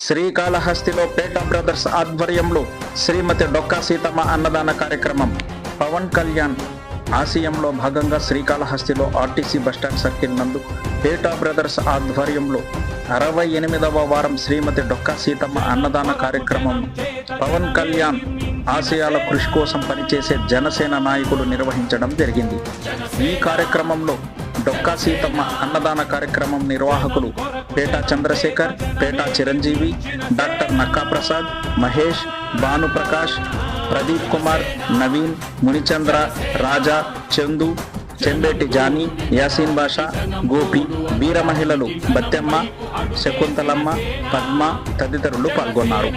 శ్రీకాళహస్తిలో PETA brothers ఆధ్వర్యంలో శ్రీమతి డొక్కా సీతమ్మ అన్నదాన కార్యక్రమం. పవన్ కళ్యాణ్ ఆశయంలో భాగంగా శ్రీకాళహస్తిలో ఆర్టీసీ బస్టాండ్ సర్కిల్ నందు పేటా బ్రదర్స్ ఆధ్వర్యంలో 68వ వారం శ్రీమతి డొక్కా సీతమ్మ అన్నదాన కార్యక్రమం పవన్ కళ్యాణ్ ఆశయాల కృషి కోసం పనిచేసే జనసేన నాయకులు నిర్వహించడం జరిగింది. ఈ కార్యక్రమంలో డొక్కా సీతమ్మ అన్నదాన కార్యక్రమం నిర్వాహకులు పేటా చంద్రశేఖర్, పేటా చిరంజీవి, డాక్టర్ నక్కా ప్రసాద్, మహేష్, భానుప్రకాష్, ప్రదీప్ కుమార్, నవీన్, మునిచంద్ర, రాజా, చందు, చెంబేటి జానీ, యాసీన్ బాషా, గోపి, వీర మహిళలు బత్తెమ్మ, శకుంతలమ్మ, పద్మ తదితరులు పాల్గొన్నారు.